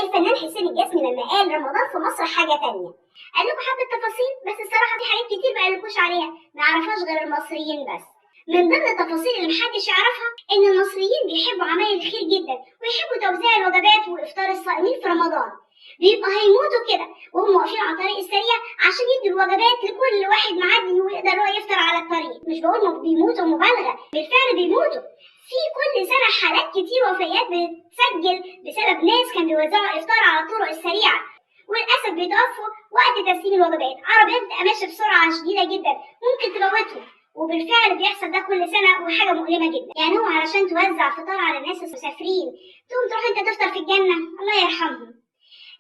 الفنان حسين الجسمي لما قال رمضان في مصر حاجة تانية، قال لكم حبة تفاصيل بس الصراحة في حاجات كتير ما قالكوش عليها ما يعرفهاش غير المصريين بس. من ضمن التفاصيل اللي محدش يعرفها إن المصريين بيحبوا عمايل الخير جدا ويحبوا توزيع الوجبات وإفطار الصائمين في رمضان. بيبقى هيموتوا كده وهم واقفين على الطريق السريع عشان يدوا الوجبات لكل واحد معدي ويقدر هو يفطر على الطريق. مش بقول بيموتوا مبالغة، بالفعل بيموتوا. في كل سنة حالات كتير وفيات بتسجل بسبب ناس كانوا بيوزعوا إفطار على الطرق السريعة، وللأسف بيتوفوا وقت تسليم الوجبات. عربيات بتبقى ماشية بسرعة شديدة جدا ممكن تموتهم، وبالفعل بيحصل ده كل سنة وحاجة مؤلمة جدا. يعني هو علشان توزع فطار على الناس المسافرين تقوم تروح انت تفطر في الجنة؟ الله يرحمهم.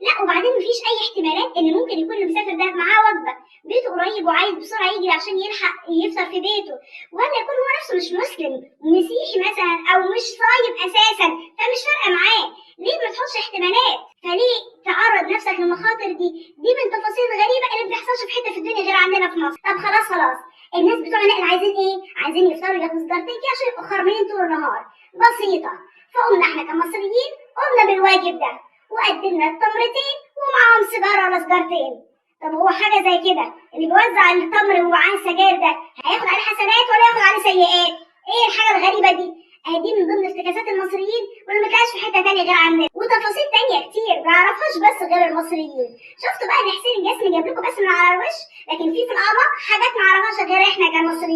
لا، وبعدين مفيش اي احتمالات ان ممكن يكون المسافر ده معاه وجبه، بيته قريب وعايز بسرعه يجري عشان يلحق يفطر في بيته، ولا يكون هو نفسه مش مسلم مسيحي مثلا او مش صايم اساسا فمش فارقه معاه. ليه ما تحطش احتمالات؟ فليه تعرض نفسك للمخاطر دي من التفاصيل الغريبه اللي ما بتحصلش في حته في الدنيا غير عندنا في مصر. طب خلاص الناس بتوع نقل عايزين ايه؟ عايزين يفطروا ياخدوا سجارتين كده عشان يبقوا خرمانين طول النهار. بسيطه. فقمنا احنا كمصريين قمنا بالواجب ده وقدمنا التمرتين ومعاهم سيجاره ولا سيجارتين. طب هو حاجه زي كده اللي بيوزع التمر ومعاه السجاير ده هياخد عليه حسنات ولا ياخد عليه سيئات؟ ايه الحاجه الغريبه دي؟ دي من ضمن افتكاسات المصريين واللي ما تلاقيش في حته تانيه غير عندنا، وتفاصيل تانيه كتير ما يعرفهاش بس غير المصريين. شفتوا بقى ان حسين الجسمي جاب لكم بس من على الوش، لكن في الاعماق حاجات ما يعرفهاش غير احنا كمصريين.